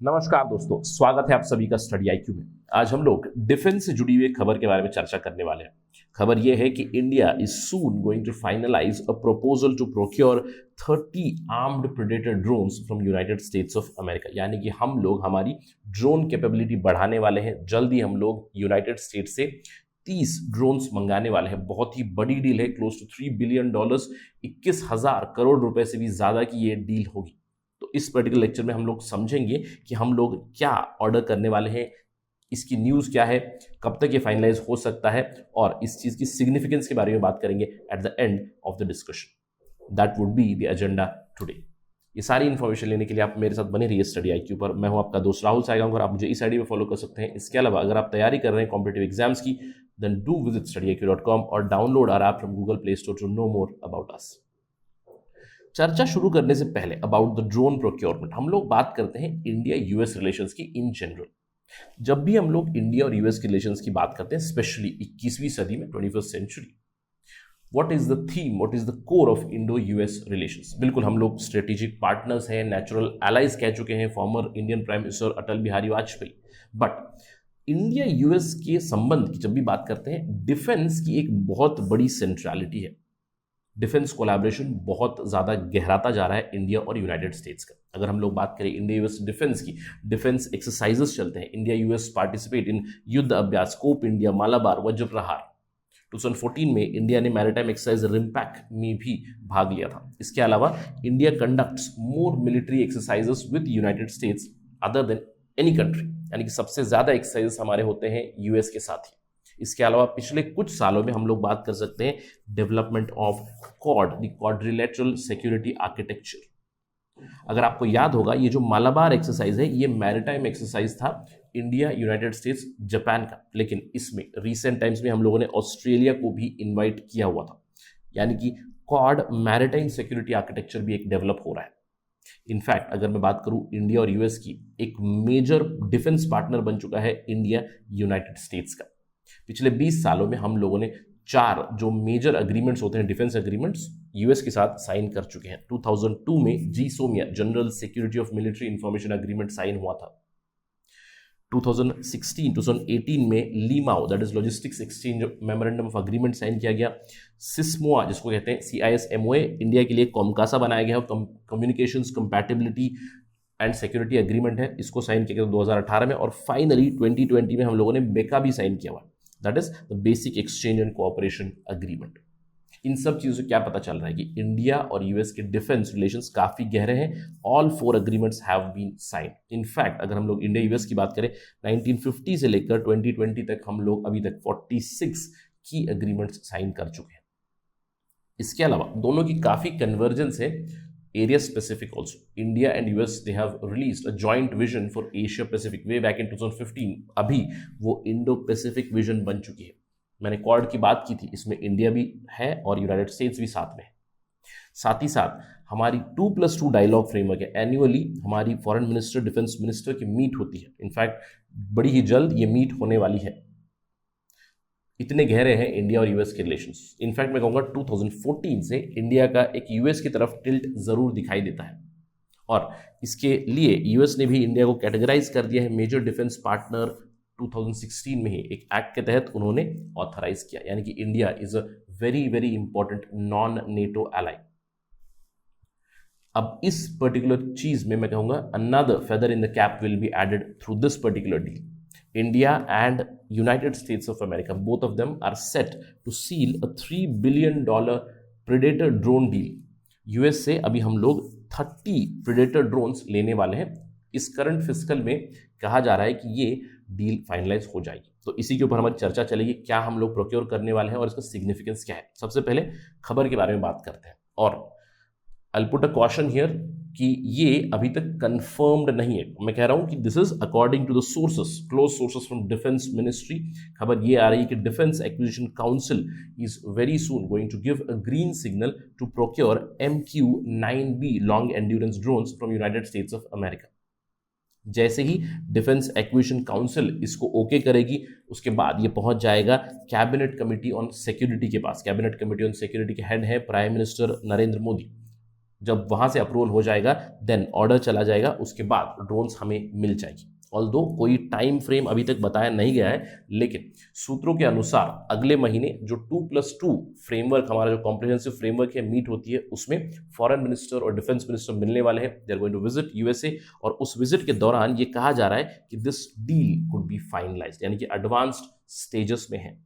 नमस्कार दोस्तों, स्वागत है आप सभी का स्टडी आईक्यू में। आज हम लोग डिफेंस से जुड़ी हुई खबर के बारे में चर्चा करने वाले हैं। खबर यह है कि India is soon going to finalise a proposal to procure 30 armed predator drones from United States of America. यानी कि हम लोग हमारी ड्रोन कैपेबिलिटी बढ़ाने वाले हैं। जल्द ही हम लोग यूनाइटेड स्टेट्स से 30 ड्रोन्स मंगाने वाले हैं। बहुत ही बड़ी डील है, क्लोज टू $3 बिलियन, 21,000 करोड़ रुपए से भी ज्यादा की ये डील होगी। तो इस पर्टिकुलर लेक्चर में हम लोग समझेंगे कि हम लोग क्या ऑर्डर करने वाले हैं, इसकी न्यूज़ क्या है, कब तक ये फाइनलाइज हो सकता है, और इस चीज़ की सिग्निफिकेंस के बारे में बात करेंगे at the end of the discussion. That would be the agenda today. ये सारी इन्फॉर्मेशन लेने के लिए आप मेरे साथ बने रहिए स्टडी आईक्यू पर। मैं हूं आपका दोस्त राहुल सायगांव और आप मुझे इस आईडी पे फॉलो कर सकते हैं। इसके अलावा अगर आप तैयारी कर रहे हैं कॉम्पिटेटिव एग्जाम्स की, देन डू विजिट studyIQ.com और download our app from Google Play Store to know more about us. चर्चा शुरू करने से पहले अबाउट द ड्रोन प्रोक्योरमेंट हम लोग बात करते हैं इंडिया यूएस रिलेशंस की इन जनरल। जब भी हम लोग इंडिया और यूएस के रिलेशंस की बात करते हैं, स्पेशली 21वीं सदी में, 21st century, what is the theme, what is the core of Indo US relations? बिल्कुल हम लोग स्ट्रेटेजिक पार्टनर्स हैं, नेचुरल एलाइज कह चुके हैं former Indian prime minister Atal Bihari Vajpayee. But India US के संबंध की जब भी बात करते हैं, डिफेंस की एक बहुत बड़ी सेंट्रलिटी है। डिफेंस कोलैबोरेशन बहुत ज़्यादा गहराता जा रहा है इंडिया और यूनाइटेड स्टेट्स का। अगर हम लोग बात करें इंडिया यूएस डिफेंस की, डिफेंस एक्सरसाइजेस चलते हैं। इंडिया यूएस पार्टिसिपेट इन युद्ध अभ्यास, स्कोप इंडिया, मालाबार, वज्र प्रहार। 2014 में इंडिया ने मैरिटाइम एक्सरसाइज रिम्पैक में भी भाग लिया था। इसके अलावा India conducts more military exercises with United states other than any country, यानी कि सबसे ज़्यादा एक्सरसाइजेस हमारे होते हैं यूएस के साथ ही। इसके अलावा पिछले कुछ सालों में हम लोग बात कर सकते हैं development of quad, the quadrilateral security architecture. अगर आपको याद होगा, ये जो मालाबार एक्सरसाइज है, ये मैरिटाइम एक्सरसाइज था इंडिया, यूनाइटेड स्टेट्स, जापान का। लेकिन इसमें रिसेंट टाइम्स में हम लोगों ने ऑस्ट्रेलिया को भी इन्वाइट किया हुआ था, यानी कि क्वाड मैरिटाइम सिक्योरिटी आर्किटेक्चर भी एक डेवलप हो रहा है। इनफैक्ट अगर मैं बात करूं इंडिया और यूएस की, एक मेजर डिफेंस पार्टनर बन चुका है इंडिया यूनाइटेड स्टेट्स का। पिछले 20 सालों में हम लोगों ने 4 जो मेजर अग्रीमेंट्स होते हैं, डिफेंस अग्रीमेंट्स, यूएस के साथ साइन कर चुके हैं। 2002 में GSOMIA, general security of military information agreement sign हुआ था। 2018 में LEMOA, that is logistics exchange memorandum of agreement sign किया गया। सिस्मोआ, जिसको कहते हैं CISMOA, इंडिया के लिए कॉमकासा बनाया गया, communications compatibility and security agreement है, इसको साइन किया गया 2018 में। और फाइनली 2020 में हम लोगों ने बेका भी साइन किया हुआ, that is the basic exchange and cooperation agreement. इन सब चीज़ों से क्या पता चल रहा है कि इंडिया और यूएस के डिफेंस रिलेशंस काफ़ी गहरे हैं। All 4 agreements have been sign. In fact अगर हम लोग इंडिया यूएस की बात करें, 1950 से लेकर 2020 तक हम लोग अभी तक 46 की अग्रीमेंट्स साइन कर चुके हैं। इसके अलावा दोनों की काफ़ी कन्वर्जेंस है area specific also. India and US, they have released a joint vision for Asia Pacific way back in 2015. अभी वो इंडो पैसिफिक विजन बन चुकी है। मैंने क्वाड की बात की थी, इसमें इंडिया भी है और यूनाइटेड स्टेट्स भी साथ में है। साथ ही साथ हमारी 2+2 डायलॉग फ्रेमवर्क है। एनुअली हमारी फॉरेन मिनिस्टर, डिफेंस मिनिस्टर की मीट होती है। इनफैक्ट बड़ी ही जल्द ये मीट होने वाली है। इतने गहरे हैं इंडिया और यूएस के रिलेशंस। इनफैक्ट मैं कहूँगा 2014 से इंडिया का एक यूएस की तरफ टिल्ट ज़रूर दिखाई देता है, और इसके लिए यूएस ने भी इंडिया को कैटेगराइज कर दिया है मेजर डिफेंस पार्टनर। 2016 में ही एक एक्ट के तहत उन्होंने ऑथराइज किया, यानी कि India is a very very important non NATO ally. अब इस पर्टिकुलर चीज में मैं कहूँगा another feather in the cap will be added through this particular deal. India and United States of America, both of them are set to seal a $3 billion Predator drone deal. US से अभी हम लोग 30 Predator drones लेने वाले हैं। इस current fiscal में कहा जा रहा है कि ये डील फाइनलाइज हो जाएगी। तो इसी के ऊपर हमारी चर्चा चलेगी, क्या हम लोग प्रोक्योर करने वाले हैं और इसका सिग्निफिकेंस क्या है। सबसे पहले खबर के बारे में बात करते हैं, और I will put a caution here कि ये अभी तक कंफर्म्ड नहीं है। मैं कह रहा हूं कि this is according to the sources, close sources from defence ministry. खबर ये आ रही है कि defence acquisition council is very soon going to give a green signal to procure MQ-9B long endurance drones from United States of America. जैसे ही defence acquisition council इसको okay करेगी, उसके बाद ये पहुंच जाएगा कैबिनेट कमिटी ऑन सिक्योरिटी के पास। कैबिनेट कमिटी ऑन सिक्योरिटी के हेड है प्राइम मिनिस्टर नरेंद्र मोदी। जब वहां से अप्रूवल हो जाएगा देन ऑर्डर चला जाएगा, उसके बाद ड्रोन्स हमें मिल जाएगी। ऑल्दो कोई टाइम फ्रेम अभी तक बताया नहीं गया है, लेकिन सूत्रों के अनुसार अगले महीने जो 2+2 फ्रेमवर्क, हमारा जो कॉम्प्रिहेंसिव फ्रेमवर्क है, मीट होती है, उसमें फॉरेन मिनिस्टर और डिफेंस मिनिस्टर मिलने वाले हैं। They are going to visit USA, और उस विजिट के दौरान ये कहा जा रहा है कि this deal could be finalised, यानी कि एडवांस्ड स्टेजेस में है।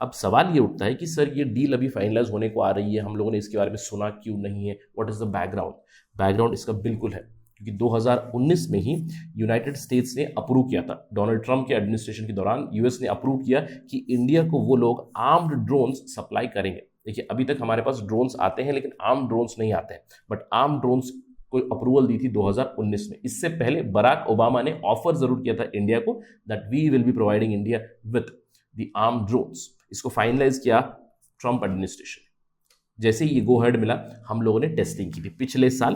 अब सवाल ये उठता है कि सर ये डील अभी फाइनलाइज होने को आ रही है, हम लोगों ने इसके बारे में सुना क्यों नहीं है, what is the background? Background इसका बिल्कुल है, क्योंकि 2019 में ही यूनाइटेड स्टेट्स ने अप्रूव किया था, डोनाल्ड ट्रंप के एडमिनिस्ट्रेशन के दौरान यूएस ने अप्रूव किया कि इंडिया को वो लोग आर्म्ड ड्रोन्स सप्लाई करेंगे। देखिए, अभी तक हमारे पास ड्रोन्स आते हैं लेकिन आर्म्ड ड्रोन्स नहीं आते हैं, बट आर्म्ड ड्रोन्स को अप्रूवल दी थी 2019 में। इससे पहले बराक ओबामा ने ऑफर जरूर किया था इंडिया को that we will be providing India with the armed drones. इसको फाइनलाइज किया ट्रंप एडमिनिस्ट्रेशन। जैसे ही ये गो हेड मिला, हम लोगों ने टेस्टिंग की थी। पिछले साल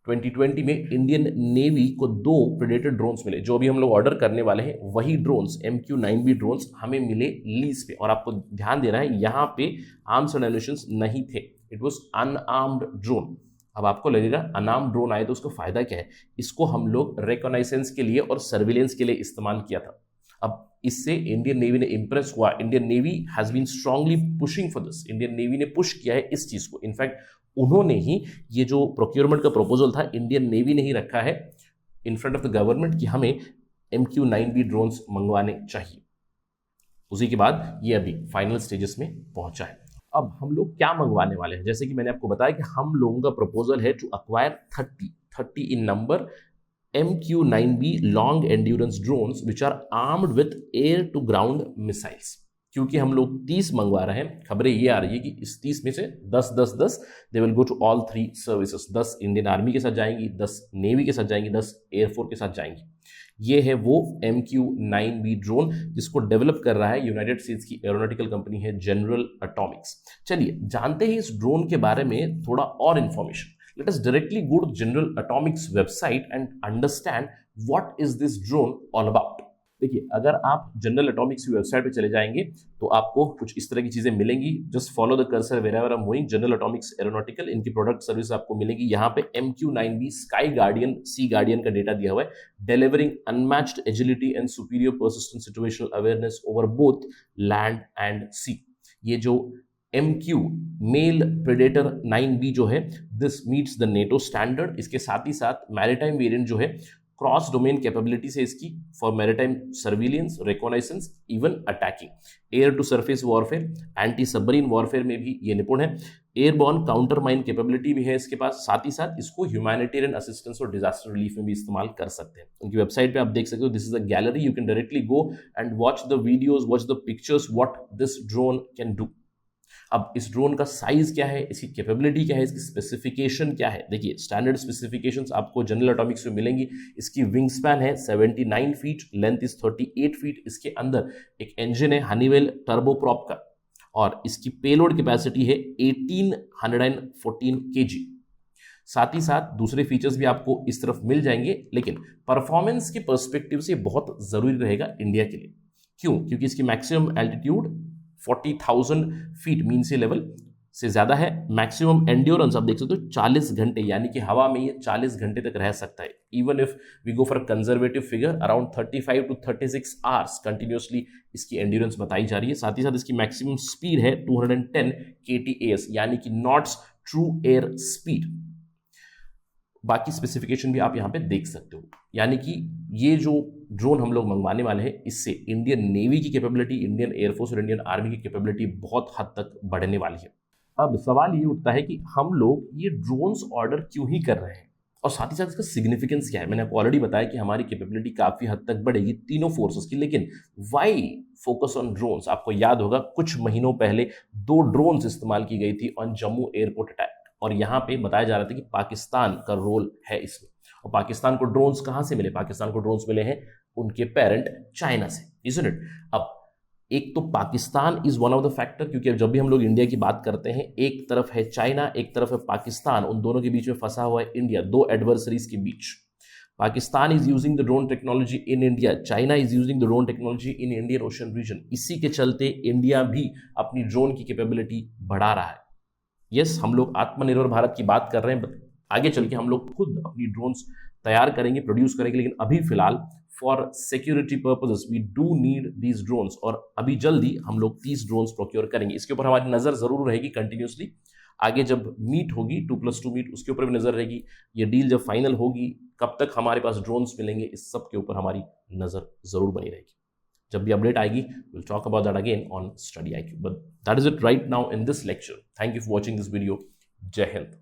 2020 में इंडियन नेवी को 2 प्रेडेटर ड्रोन्स मिले, जो अभी हम लोग ऑर्डर करने वाले हैं वही ड्रोन्स MQ-9B ड्रोन्स हमें मिले लीज पे। और आपको ध्यान देना है, यहाँ पे आर्म्स एंड एम्युनिशंस नहीं थे, इट वॉज अनआर्म्ड ड्रोन। अब आपको लगेगा अनआर्म्ड ड्रोन आए तो उसका फायदा क्या है? इसको हम लोग रिकॉग्नाइजेंस के लिए और सर्विलेंस के लिए इस्तेमाल किया था। अब इससे इंडियन नेवी ने इंप्रेस हुआ। Indian navy has been strongly pushing for this. Indian navy ने पुश किया है इस चीज को। इनफैक्ट उन्होंने ही ये जो प्रोक्योरमेंट का प्रपोजल था, इंडियन नेवी ने ही रखा है in front of the government कि हमें MQ-9B ड्रोन्स मंगवाने चाहिए। उसी के बाद ये अभी फाइनल स्टेजेस में पहुंचा है। अब हम लोग क्या मंगवाने वाले हैं? जैसे कि मैंने आपको बताया कि हम लोगों का प्रपोजल है to acquire 30 in number MQ-9B long endurance drones which are armed with air to ground missiles। क्योंकि हम लोग 30 मंगवा रहे हैं, खबरें ये आ रही है कि इस 30 में से 10 they will go to all 3 services. 10 Indian army के साथ जाएंगी, 10 नेवी के साथ जाएंगी, 10 एयरफोर्स के साथ जाएंगी। ये है वो MQ-9B ड्रोन जिसको डेवलप कर रहा है यूनाइटेड स्टेट्स की एरोनॉटिकल कंपनी है जनरल एटॉमिक्स। चलिए जानते हैं इस ड्रोन के बारे में थोड़ा और information. Let us directly go to General Atomics website and understand what is this drone all about। देखिए, अगर आप जनरल एटॉमिक्स की वेबसाइट पे चले जाएंगे तो आपको कुछ इस तरह की चीजें मिलेंगी। Just follow the cursor wherever I am moving. General Atomics Aeronautical, इनकी प्रोडक्ट सर्विस आपको मिलेगी। यहाँ पे MQ-9B Sky Guardian, Sea Guardian का डेटा दिया हुआ है। Delivering unmatched agility and superior persistent situational awareness over both land and sea. ये जो MQ मेल प्रेडेटर 9B जो है, this meets the NATO standard. इसके साथ ही साथ मैरिटाइम वेरिएंट जो है, क्रॉस डोमेन कैपेबिलिटी से इसकी for maritime surveillance, reconnaissance, even attacking, air to surface warfare, anti submarine warfare में भी ये निपुण है। एयरबॉर्न काउंटर माइन कैपेबिलिटी भी है इसके पास। साथ ही साथ इसको ह्यूमैनिटेरियन असिस्टेंस और डिजास्टर रिलीफ में भी इस्तेमाल कर सकते हैं। उनकी वेबसाइट पे आप देख सकते हो, this is a gallery, you can directly go and watch the videos, watch the pictures, what this drone can do. अब इस ड्रोन का साइज क्या है, इसकी कैपेबिलिटी क्या है, इसकी स्पेसिफिकेशन क्या है? देखिए, स्टैंडर्ड स्पेसिफिकेशंस आपको जनरल एटॉमिक्स में मिलेंगी। इसकी विंग स्पैन है 79 फीट, लेंथ इज 38 फीट। इसके अंदर एक इंजन है हनीवेल टर्बोप्रॉप का, और इसकी पेलोड कैपेसिटी है 1814 kg। साथ ही साथ दूसरे फीचर्स भी आपको इस तरफ मिल जाएंगे, लेकिन परफॉर्मेंस के पर्सपेक्टिव से बहुत जरूरी रहेगा इंडिया के लिए। क्यों? क्योंकि इसकी मैक्सिमम एल्टीट्यूड 40,000 फीट मीन सी लेवल से ज्यादा है। मैक्सिमम एंड्योरेंस आप देख सकते हो 40 घंटे, यानी कि हवा में ये 40 घंटे तक रह सकता है। Even if we go for conservative figure, around 35 to 36 hours continuously इसकी एंड्योरेंस बताई जा रही है। साथ ही साथ इसकी मैक्सिमम स्पीड है 210 ktas, यानी कि नॉट्स ट्रू एयर स्पीड। बाकी स्पेसिफिकेशन भी आप यहाँ पे देख सकते हो। यानी कि ये जो ड्रोन हम लोग मंगवाने वाले हैं, इससे इंडियन नेवी की कैपेबिलिटी, इंडियन एयरफोर्स और इंडियन आर्मी की कैपेबिलिटी बहुत हद तक बढ़ने वाली है। अब सवाल ये उठता है कि हम लोग ये ड्रोन्स ऑर्डर क्यों ही कर रहे हैं, और साथ ही साथ इसका सिग्निफिकेंस क्या है। मैंने आपको ऑलरेडी बताया कि हमारी कैपेबिलिटी काफी हद तक बढ़ेगी तीनों फोर्सेस की, लेकिन वाई फोकस ऑन ड्रोन्स? आपको याद होगा कुछ महीनों पहले 2 ड्रोन्स इस्तेमाल की गई थी ऑन जम्मू एयरपोर्ट अटैक, और यहाँ पे बताया जा रहा था कि पाकिस्तान का रोल है इसमें। और पाकिस्तान को ड्रोन्स कहाँ से मिले? पाकिस्तान को ड्रोन्स मिले हैं उनके पेरेंट चाइना से, इज़न्ट इट? अब एक तो Pakistan is one of the factor, क्योंकि जब भी हम लोग इंडिया की बात करते हैं, एक तरफ है चाइना, एक तरफ है पाकिस्तान, उन दोनों के बीच में फंसा हुआ है इंडिया, 2 एडवर्सरीज के बीच। Pakistan is using the drone technology in India, China is using the drone technology in Indian Ocean region. इसी के चलते इंडिया भी अपनी ड्रोन की कैपेबिलिटी बढ़ा रहा है। यस, हम लोग आत्मनिर्भर भारत की बात कर रहे हैं, but आगे चल के हम लोग खुद अपनी ड्रोन्स तैयार करेंगे, प्रोड्यूस करेंगे, लेकिन अभी फिलहाल for security purposes we do need these drones, और अभी जल्दी हम लोग 30 ड्रोन्स प्रोक्योर करेंगे। इसके ऊपर हमारी नज़र ज़रूर रहेगी कंटिन्यूसली। आगे जब मीट होगी 2+2 मीट, उसके ऊपर भी नज़र रहेगी। ये डील जब फाइनल होगी, कब तक हमारे पास ड्रोन्स मिलेंगे, इस सब के ऊपर हमारी नज़र ज़रूर बनी रहेगी। जब भी अपडेट आएगी, will talk about that again on study IQ, but that is it right now in this lecture. Thank you for watching this video. जय हिंद।